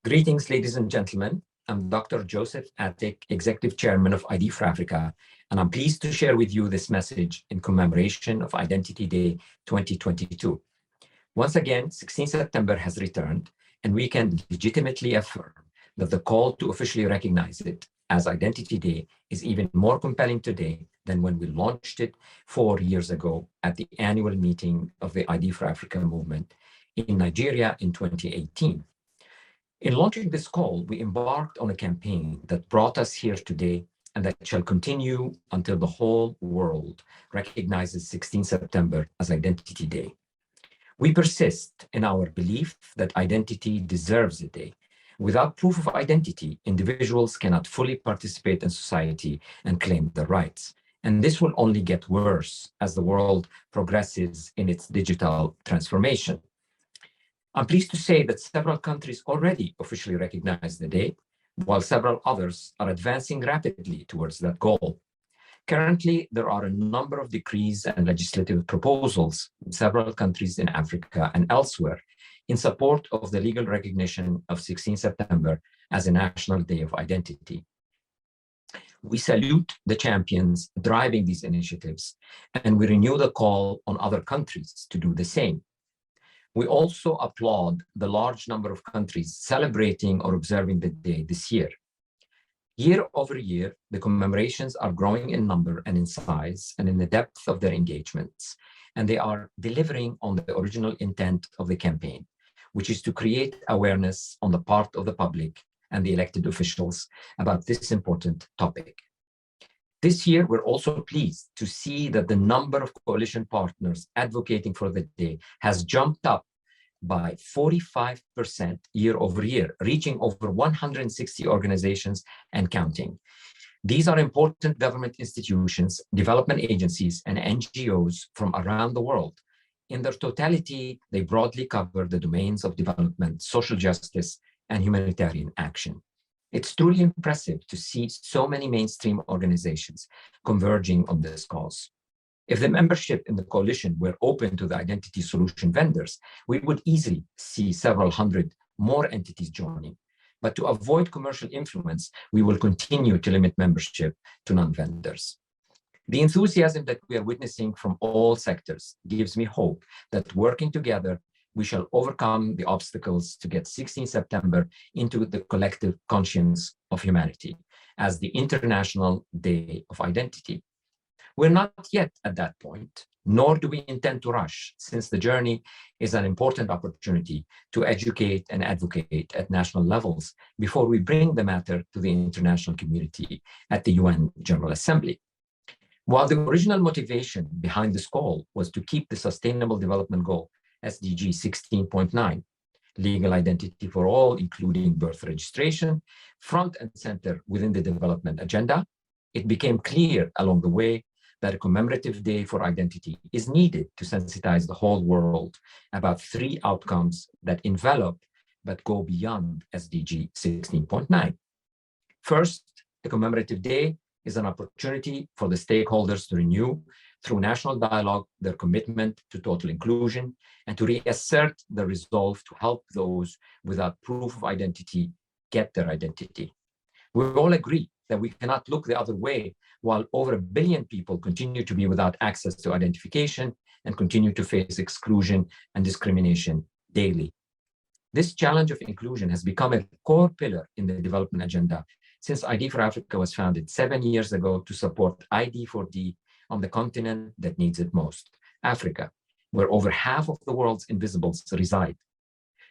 Greetings, ladies and gentlemen. I'm Dr. Joseph Atick, Executive Chairman of ID4Africa, and I'm pleased to share with you this message in commemoration of Identity Day 2022. Once again, 16 September has returned, and we can legitimately affirm that the call to officially recognize it as Identity Day is even more compelling today than when we launched it 4 years ago at the annual meeting of the ID4Africa movement in Nigeria in 2018. In launching this call, we embarked on a campaign that brought us here today and that shall continue until the whole world recognizes 16 September as Identity Day. We persist in our belief that identity deserves a day. Without proof of identity, individuals cannot fully participate in society and claim their rights. And this will only get worse as the world progresses in its digital transformation. I'm pleased to say that several countries already officially recognize the day, while several others are advancing rapidly towards that goal. Currently, there are a number of decrees and legislative proposals in several countries in Africa and elsewhere in support of the legal recognition of 16 September as a National Day of Identity. We salute the champions driving these initiatives, and we renew the call on other countries to do the same. We also applaud the large number of countries celebrating or observing the day this year. Year over year, the commemorations are growing in number and in size and in the depth of their engagements, and they are delivering on the original intent of the campaign, which is to create awareness on the part of the public and the elected officials about this important topic. This year, we're also pleased to see that the number of coalition partners advocating for the day has jumped up by 45% year over year, reaching over 160 organizations and counting. These are important government institutions, development agencies, and NGOs from around the world. In their totality, they broadly cover the domains of development, social justice, and humanitarian action. It's truly impressive to see so many mainstream organizations converging on this cause. If the membership in the coalition were open to the identity solution vendors, we would easily see several hundred more entities joining. But to avoid commercial influence, we will continue to limit membership to non-vendors. The enthusiasm that we are witnessing from all sectors gives me hope that working together, we shall overcome the obstacles to get 16 September into the collective conscience of humanity as the International Day of Identity. We're not yet at that point, nor do we intend to rush, since the journey is an important opportunity to educate and advocate at national levels before we bring the matter to the international community at the UN General Assembly. While the original motivation behind this call was to keep the Sustainable Development Goal SDG 16.9, legal identity for all, including birth registration, front and center within the development agenda, it became clear along the way that a commemorative day for identity is needed to sensitize the whole world about three outcomes that envelop but go beyond SDG 16.9. First, the commemorative day is an opportunity for the stakeholders to renew through national dialogue their commitment to total inclusion and to reassert the resolve to help those without proof of identity get their identity. We all agree that we cannot look the other way while over 1 billion people continue to be without access to identification and continue to face exclusion and discrimination daily. This challenge of inclusion has become a core pillar in the development agenda since ID4Africa was founded 7 years ago to support ID4D on the continent that needs it most, Africa, where over half of the world's invisibles reside.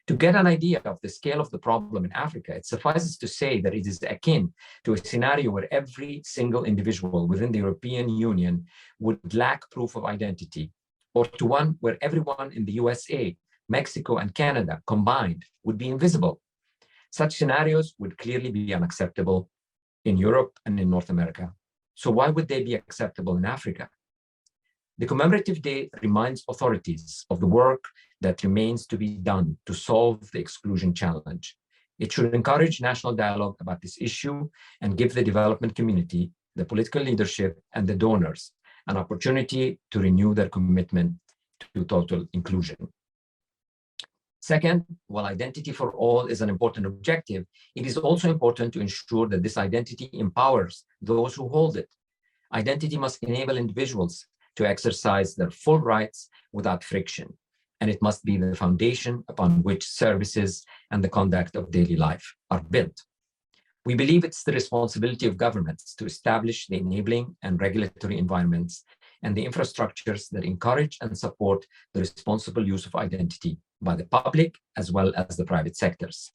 To get an idea of the scale of the problem in Africa, it suffices to say that it is akin to a scenario where every single individual within the European Union would lack proof of identity, or to one where everyone in the USA, Mexico, and Canada combined would be invisible. Such scenarios would clearly be unacceptable in Europe and in North America. So why would they be acceptable in Africa? The commemorative day reminds authorities of the work that remains to be done to solve the exclusion challenge. It should encourage national dialogue about this issue and give the development community, the political leadership, and the donors an opportunity to renew their commitment to total inclusion. Second, while identity for all is an important objective, it is also important to ensure that this identity empowers those who hold it. Identity must enable individuals to exercise their full rights without friction, and it must be the foundation upon which services and the conduct of daily life are built. We believe it's the responsibility of governments to establish the enabling and regulatory environments and the infrastructures that encourage and support the responsible use of identity by the public as well as the private sectors.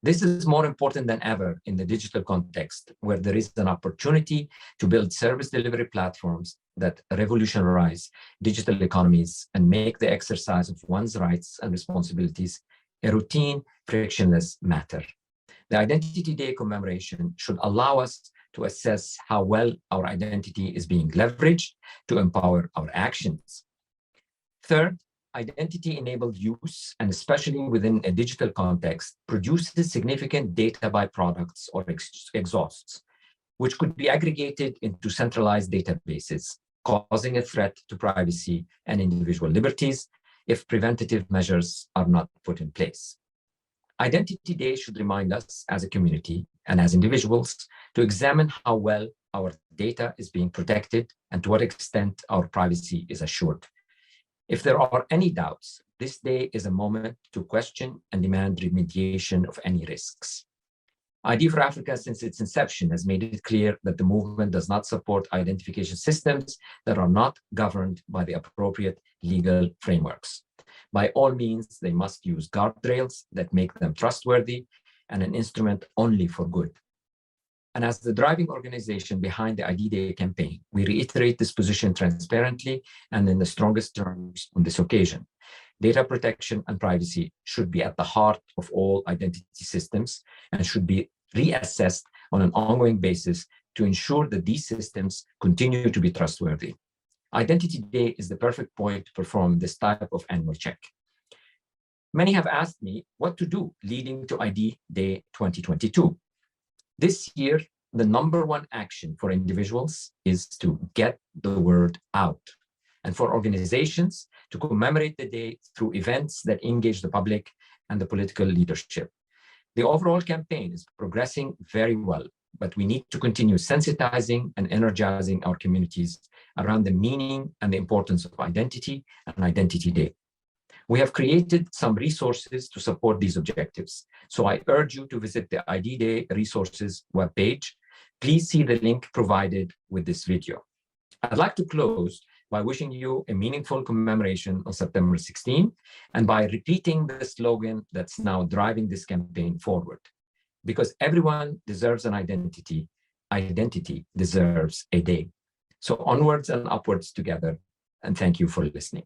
This is more important than ever in the digital context, where there is an opportunity to build service delivery platforms that revolutionize digital economies and make the exercise of one's rights and responsibilities a routine, frictionless matter. The Identity Day commemoration should allow us to assess how well our identity is being leveraged to empower our actions. Third, identity-enabled use, and especially within a digital context, produces significant data byproducts or exhausts, which could be aggregated into centralized databases, causing a threat to privacy and individual liberties if preventative measures are not put in place. Identity Day should remind us as a community and as individuals to examine how well our data is being protected and to what extent our privacy is assured. If there are any doubts, this day is a moment to question and demand remediation of any risks. ID4Africa, since its inception, has made it clear that the movement does not support identification systems that are not governed by the appropriate legal frameworks. By all means, they must use guardrails that make them trustworthy and an instrument only for good. And as the driving organization behind the ID Day campaign, we reiterate this position transparently and in the strongest terms on this occasion. Data protection and privacy should be at the heart of all identity systems and should be reassessed on an ongoing basis to ensure that these systems continue to be trustworthy. Identity Day is the perfect point to perform this type of annual check. Many have asked me what to do leading to ID Day 2022. This year, the number one action for individuals is to get the word out, and for organizations to commemorate the day through events that engage the public and the political leadership. The overall campaign is progressing very well, but we need to continue sensitizing and energizing our communities around the meaning and the importance of identity and Identity Day. We have created some resources to support these objectives, so I urge you to visit the ID Day resources webpage. Please see the link provided with this video. I'd like to close by wishing you a meaningful commemoration on September 16 and by repeating the slogan that's now driving this campaign forward. Because everyone deserves an identity, identity deserves a day. So onwards and upwards together, and thank you for listening.